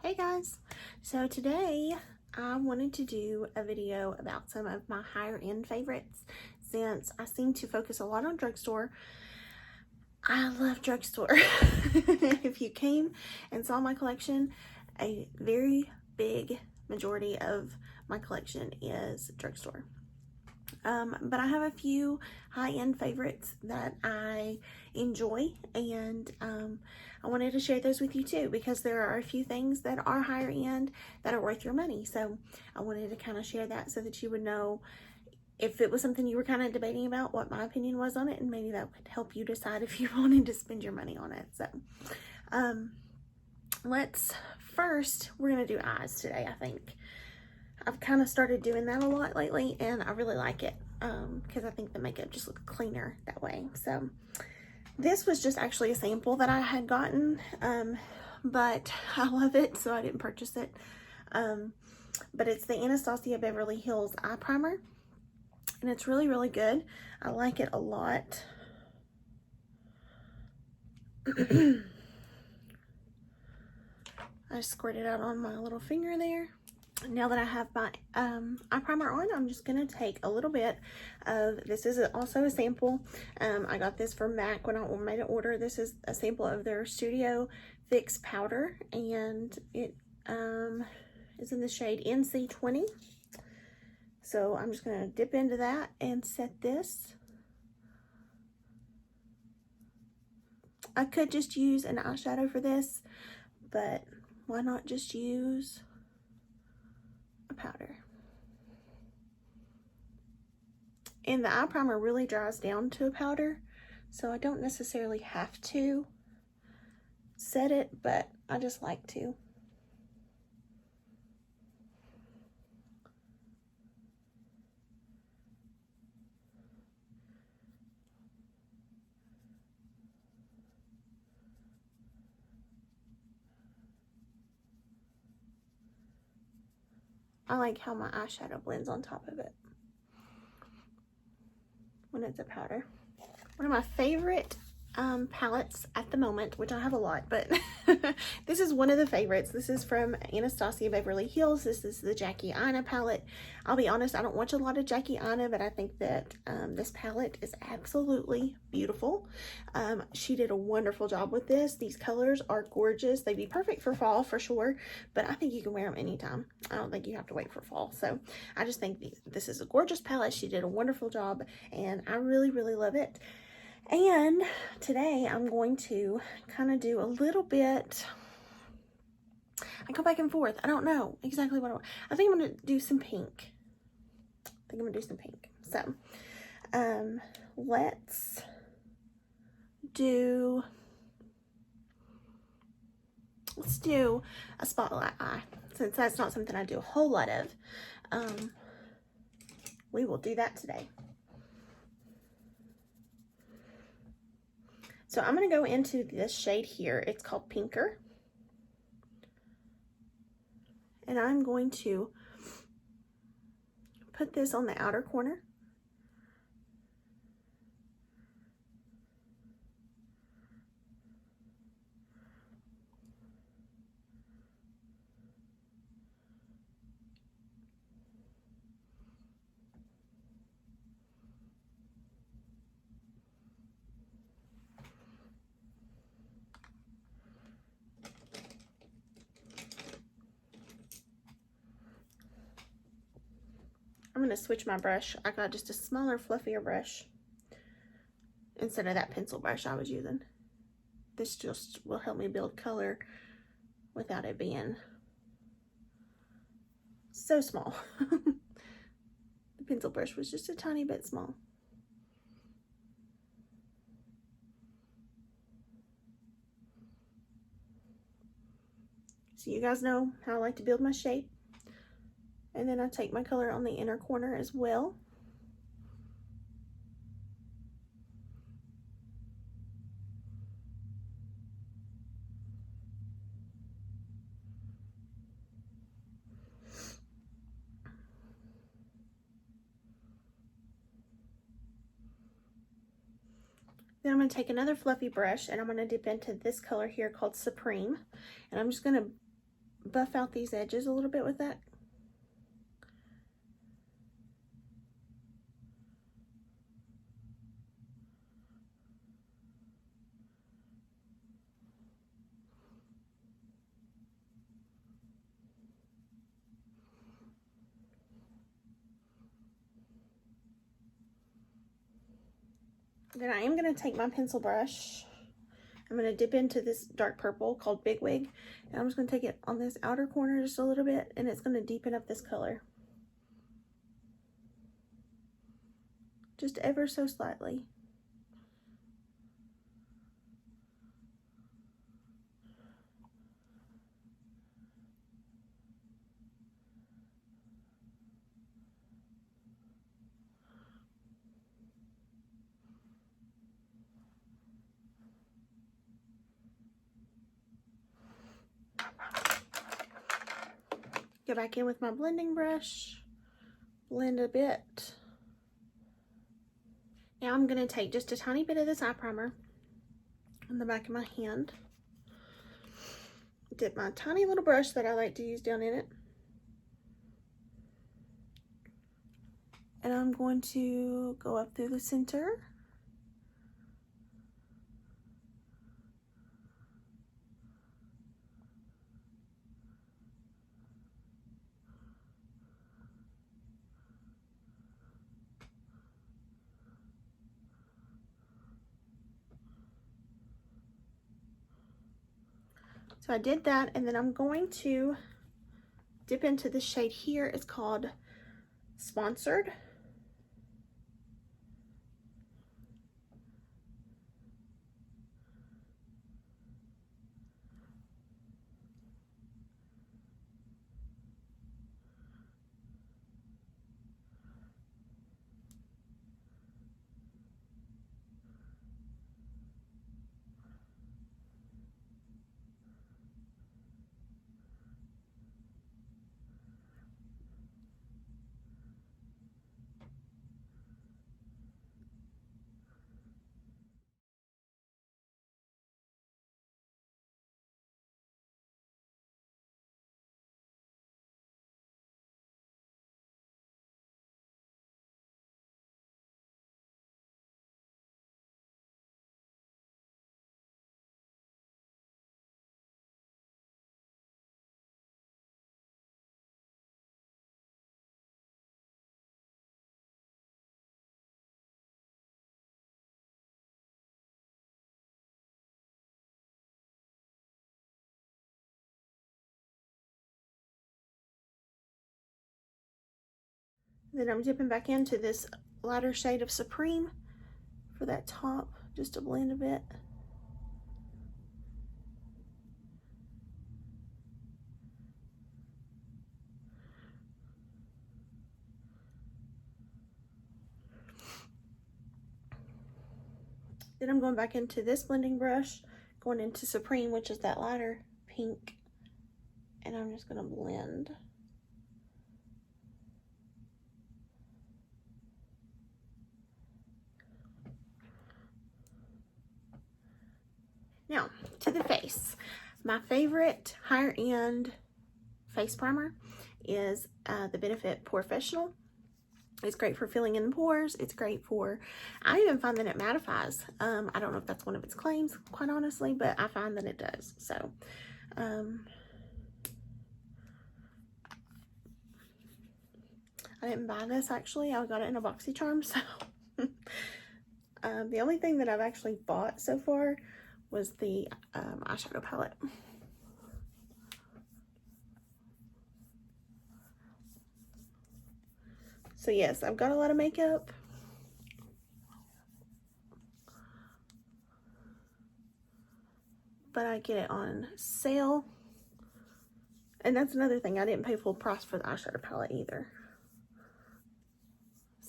Hey guys, so today I wanted to do a video about some of my higher end favorites. Since I seem to focus a lot on drugstore, I love drugstore. If you came and saw my collection, a very big majority of my collection is drugstore. But I have a few high-end favorites that I enjoy, and I wanted to share those with you too, because there are a few things that are higher end that are worth your money. So I wanted to kind of share that so that you would know if it was something you were kind of debating about, what my opinion was on it, and maybe that would help you decide if you wanted to spend your money on it. So we're gonna do eyes today. I think I've kind of started doing that a lot lately, and I really like it because I think the makeup just looks cleaner that way. So this was just actually a sample that I had gotten, but I love it, so I didn't purchase it. But it's the Anastasia Beverly Hills Eye Primer, and it's really, really good. I like it a lot. I squirted it out on my little finger there. Now that I have my eye primer on, I'm just going to take a little bit of, this is also a sample. I got this from MAC when I made an order. This is a sample of their Studio Fix powder, and it is in the shade NC20. So I'm just going to dip into that and set this. I could just use an eyeshadow for this, but why not just use a powder? And the eye primer really dries down to a powder, so I don't necessarily have to set it, but I just like to. I like how my eyeshadow blends on top of it when it's a powder. One of my favorite palettes at the moment, which I have a lot, but this is one of the favorites. This is from Anastasia Beverly Hills. This is the Jackie Aina palette. I'll be honest, I don't watch a lot of Jackie Aina, but I think that this palette is absolutely beautiful. She did a wonderful job with this. These colors are gorgeous. They'd be perfect for fall for sure, but I think you can wear them anytime. I don't think you have to wait for fall. So I just think this is a gorgeous palette. She did a wonderful job, and I really, really love it. And today I'm going to kind of do a little bit, I go back and forth. I don't know exactly what I want. I think I'm going to do some pink. So, let's do a spotlight eye. Since that's not something I do a whole lot of, we will do that today. So I'm going to go into this shade here. It's called Pinker. And I'm going to put this on the outer corner. I'm going to switch my brush. I got just a smaller, fluffier brush instead of that pencil brush I was using. This just will help me build color without it being so small. The pencil brush was just a tiny bit small. So you guys know how I like to build my shape. And then I take my color on the inner corner as well. Then I'm going to take another fluffy brush, and I'm going to dip into this color here called Supreme. And I'm just going to buff out these edges a little bit with that. Then I am going to take my pencil brush. I'm going to dip into this dark purple called Big Wig. And I'm just going to take it on this outer corner just a little bit. And it's going to deepen up this color. Just ever so slightly. Go back in with my blending brush, blend a bit. Now I'm going to take just a tiny bit of this eye primer on the back of my hand. Dip my tiny little brush that I like to use down in it. And I'm going to go up through the center. So I did that, and then I'm going to dip into this shade here. It's called Sponsored. Then I'm dipping back into this lighter shade of Supreme for that top, just to blend a bit. Then I'm going back into this blending brush, going into Supreme, which is that lighter pink, and I'm just going to blend. Now, to the face. My favorite higher end face primer is the Benefit POREfessional. It's great for filling in the pores. It's great for, I even find that it mattifies. I don't know if that's one of its claims, quite honestly, but I find that it does. So, I didn't buy this actually. I got it in a BoxyCharm. So, the only thing that I've actually bought so far was the eyeshadow palette. So yes, I've got a lot of makeup. But I get it on sale. And that's another thing. I didn't pay full price for the eyeshadow palette either.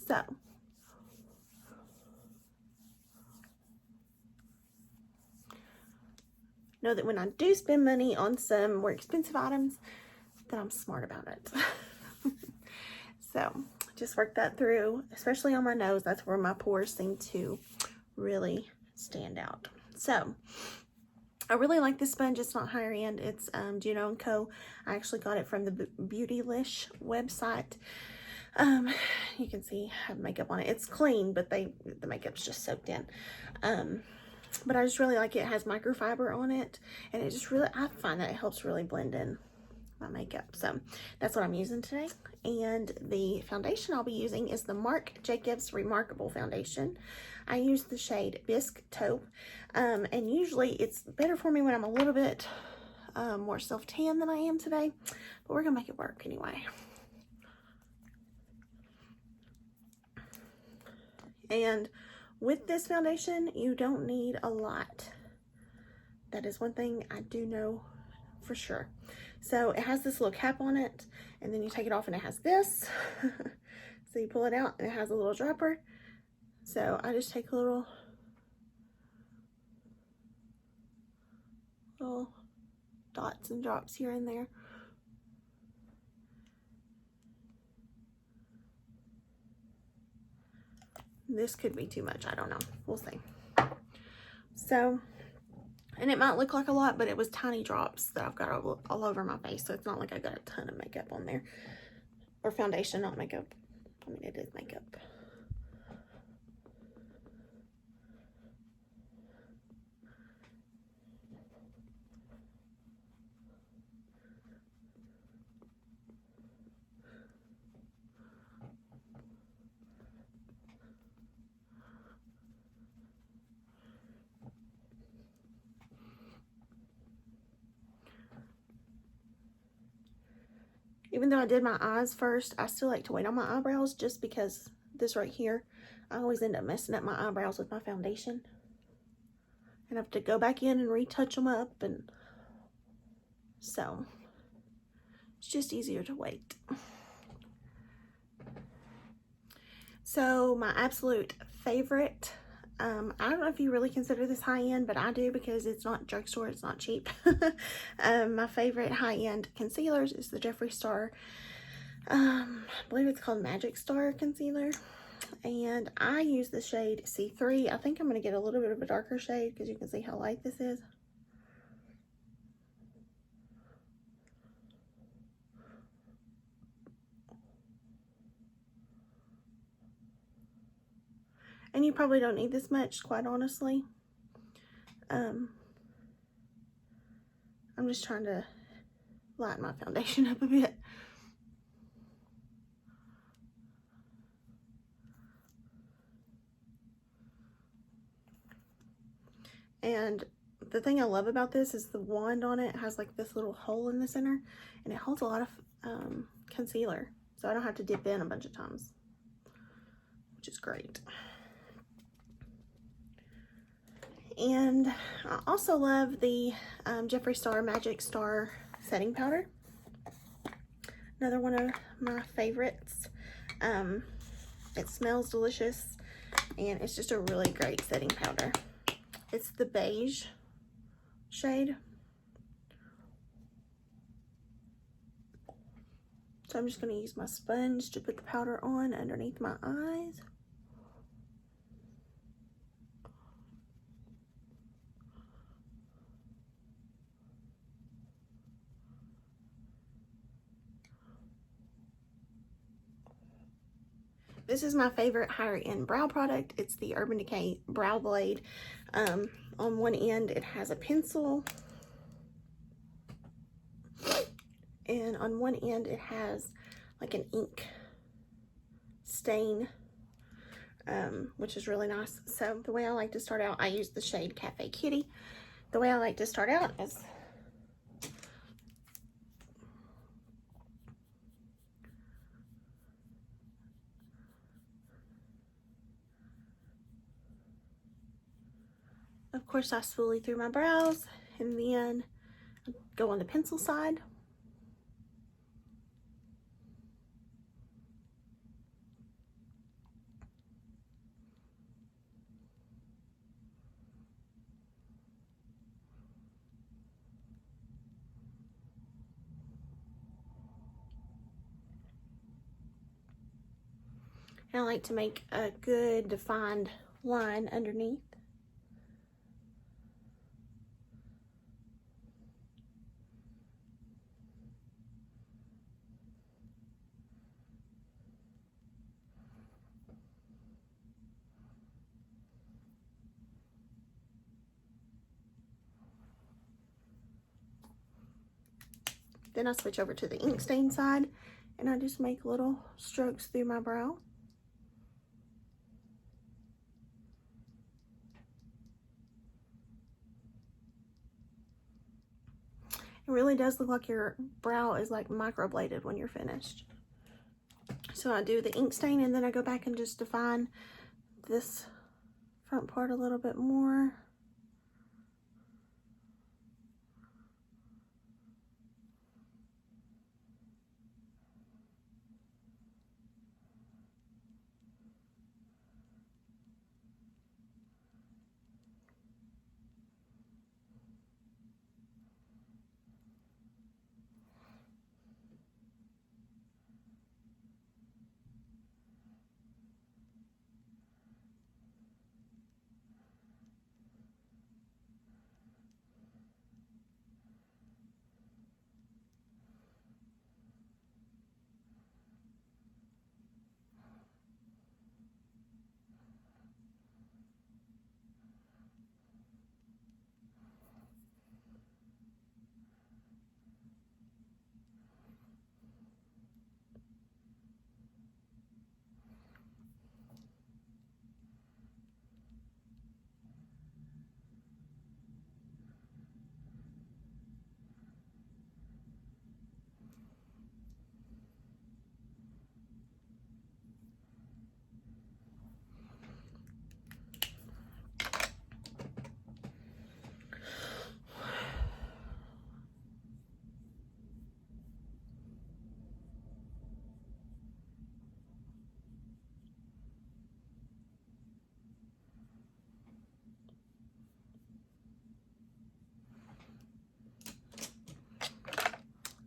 So, know that when I do spend money on some more expensive items, that I'm smart about it. So, just work that through, especially on my nose. That's where my pores seem to really stand out. So, I really like this sponge. It's not higher end. It's Juno & Co. I actually got it from the Beautylish website. You can see I have makeup on it. It's clean, but the makeup's just soaked in. But I just really like it. It has microfiber on it, and it just really, I find that it helps really blend in my makeup. So that's what I'm using today. And the foundation I'll be using is the Marc Jacobs Remarkable Foundation. I use the shade Bisque Taupe, and usually it's better for me when I'm a little bit more self-tan than I am today, but we're gonna make it work anyway. And with this foundation, you don't need a lot. That is one thing I do know for sure. So it has this little cap on it, and then you take it off and it has this. So you pull it out and it has a little dropper. So I just take little dots and drops here and there. This could be too much, I don't know. We'll see. So, and it might look like a lot, but it was tiny drops that I've got all over my face. So it's not like I got a ton of makeup on there. Or foundation, not makeup. I mean, it is makeup. Even though I did my eyes first, I still like to wait on my eyebrows just because this right here, I always end up messing up my eyebrows with my foundation. And I have to go back in and retouch them up, and so it's just easier to wait. So my absolute favorite, I don't know if you really consider this high-end, but I do because it's not drugstore, it's not cheap. My favorite high-end concealers is the Jeffree Star, I believe it's called Magic Star Concealer. And I use the shade C3. I think I'm going to get a little bit of a darker shade because you can see how light this is. And you probably don't need this much, quite honestly. I'm just trying to lighten my foundation up a bit. And the thing I love about this is the wand on it has like this little hole in the center, and it holds a lot of concealer, so I don't have to dip in a bunch of times, which is great. And I also love the Jeffree Star Magic Star setting powder. Another one of my favorites. It smells delicious, and it's just a really great setting powder. It's the beige shade. So I'm just going to use my sponge to put the powder on underneath my eyes. This is my favorite higher end brow product. It's the Urban Decay Brow Blade. On one end it has a pencil, and on one end it has like an ink stain, which is really nice. So the way I like to start out, I use the shade Cafe Kitty. The way I like to start out is of course I spoolie through my brows, and then go on the pencil side. And I like to make a good defined line underneath. Then I switch over to the ink stain side and I just make little strokes through my brow. It really does look like your brow is like microbladed when you're finished. So I do the ink stain and then I go back and just define this front part a little bit more.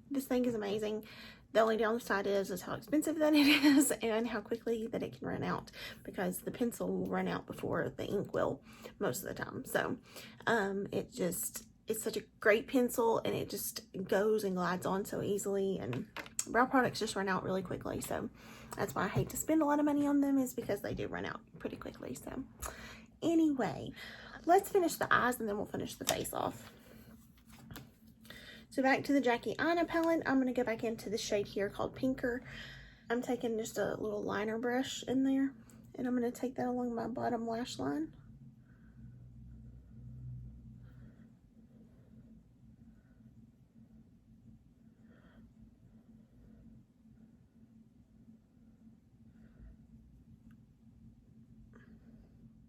This thing is amazing. The only downside is how expensive that it is and how quickly that it can run out, because the pencil will run out before the ink will most of the time. So it's such a great pencil and it just goes and glides on so easily, and brow products just run out really quickly. So that's why I hate to spend a lot of money on them, is because they do run out pretty quickly. So anyway, let's finish the eyes and then we'll finish the face off. So back to the Jackie Aina palette, I'm going to go back into the shade here called Pinker. I'm taking just a little liner brush in there, and I'm going to take that along my bottom lash line.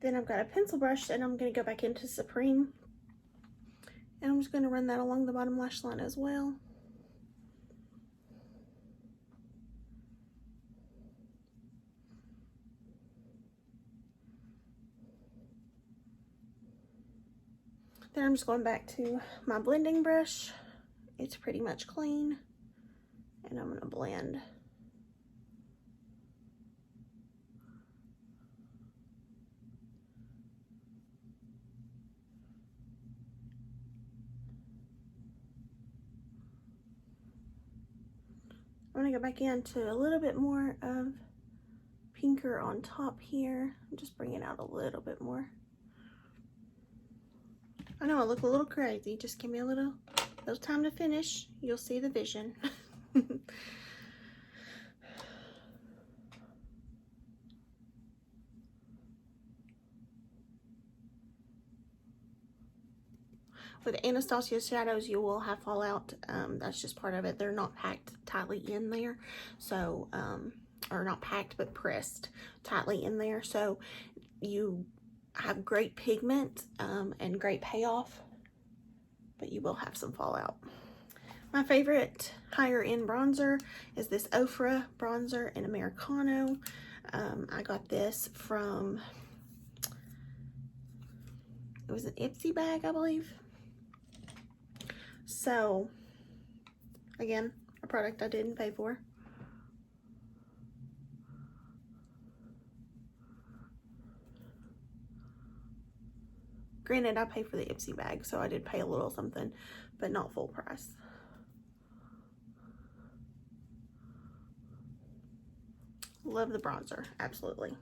Then I've got a pencil brush, and I'm going to go back into Supreme. And I'm just going to run that along the bottom lash line as well. Then I'm just going back to my blending brush. It's pretty much clean. And I'm going to blend. I'm going to go back into a little bit more of Pinker on top here. Just bring it out a little bit more. I know I look a little crazy. Just give me a little time to finish. You'll see the vision. With Anastasia shadows, you will have fallout. That's just part of it. They're not packed tightly in there. So, or not packed, but pressed tightly in there. So you have great pigment and great payoff, but you will have some fallout. My favorite higher end bronzer is this Ofra bronzer in Americano. I got this from, it was an Ipsy bag, I believe. So, again, a product I didn't pay for. Granted, I paid for the Ipsy bag, so I did pay a little something, but not full price. Love the bronzer, absolutely.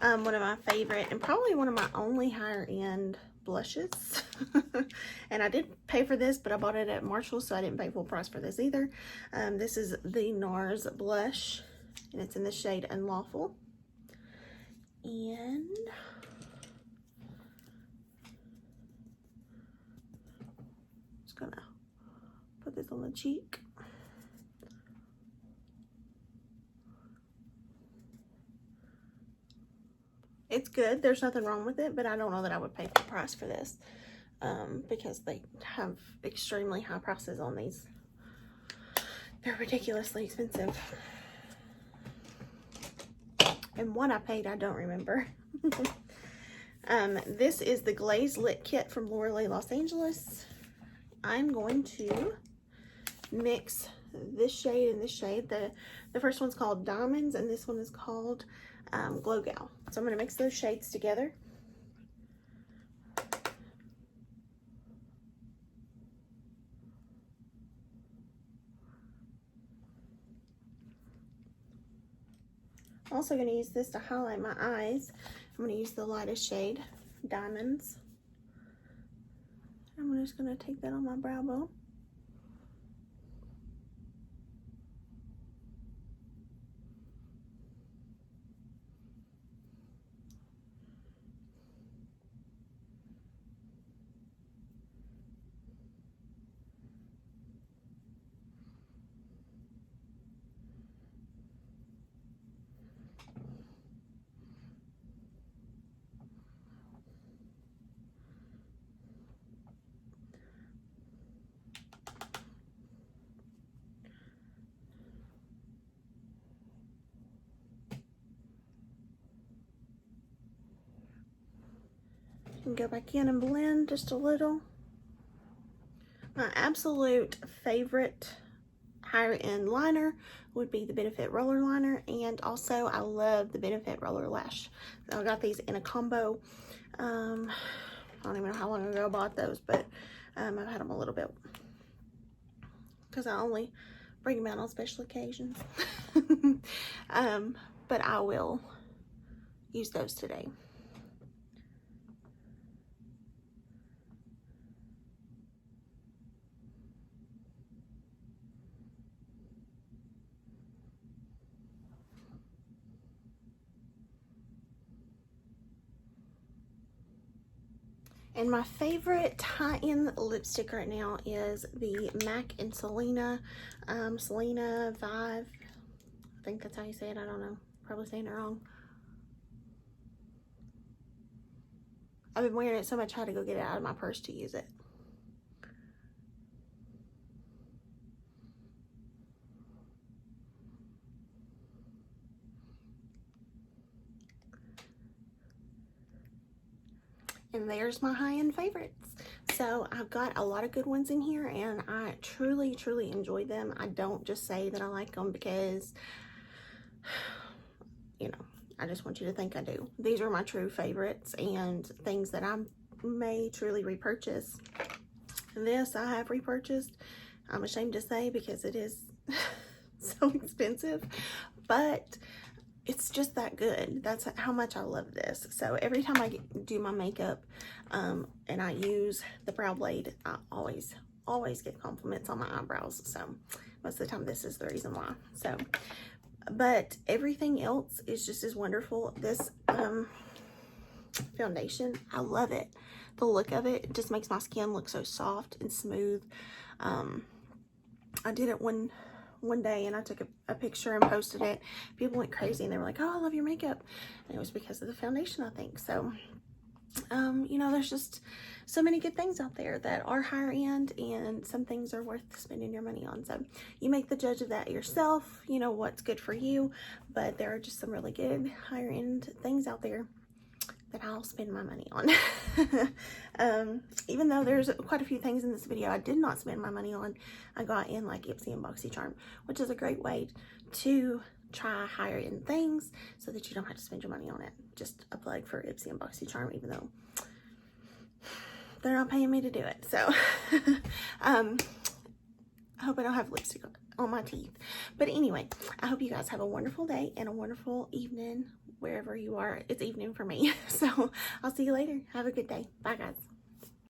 One of my favorite, and probably one of my only higher end blushes. And I did pay for this, but I bought it at Marshall's, so I didn't pay full price for this either. This is the NARS blush, and it's in the shade Unlawful. And just gonna put this on the cheek. It's good. There's nothing wrong with it, but I don't know that I would pay full price for this because they have extremely high prices on these. They're ridiculously expensive. And what I paid, I don't remember. This is the Glaze Lit Kit from Lorelei Los Angeles. I'm going to mix this shade and this shade. The first one's called Diamonds, and this one is called Glow Gal. So I'm going to mix those shades together. I'm also going to use this to highlight my eyes. I'm going to use the lightest shade, Diamonds. I'm just going to take that on my brow bone. And go back in and blend just a little. My absolute favorite higher end liner would be the Benefit Roller Liner, and also I love the Benefit Roller Lash. I got these in a combo. I don't even know how long ago I bought those, but I've had them a little bit because I only bring them out on special occasions. But I will use those today. And my favorite high-end lipstick right now is the MAC and Selena, Selena Vive. I think that's how you say it. I don't know. Probably saying it wrong. I've been wearing it so much I had to go get it out of my purse to use it. And there's my high-end favorites. So I've got a lot of good ones in here, and I truly, truly enjoy them. I don't just say that I like them because, you know, I just want you to think I do. These are my true favorites and things that I may truly repurchase. This I have repurchased. I'm ashamed to say because it is so expensive, but it's just that good. That's how much I love this. So every time I do my makeup and I use the brow blade, I always get compliments on my eyebrows. So most of the time this is the reason why. So, but everything else is just as wonderful. This foundation, I love it. The look of it just makes my skin look so soft and smooth. I did it one day and I took a picture and posted it. People went crazy and they were like, oh, I love your makeup. And it was because of the foundation, I think. So, you know, there's just so many good things out there that are higher end, and some things are worth spending your money on. So you make the judge of that yourself, you know, what's good for you. But there are just some really good higher end things out there that I'll spend my money on. Even though there's quite a few things in this video I did not spend my money on, I got in like Ipsy and BoxyCharm, which is a great way to try higher end things so that you don't have to spend your money on it. Just a plug for Ipsy and BoxyCharm, even though they're not paying me to do it. So I hope I don't have lipstick on my teeth. But anyway, I hope you guys have a wonderful day and a wonderful evening wherever you are. It's evening for me. So I'll see you later. Have a good day. Bye, guys.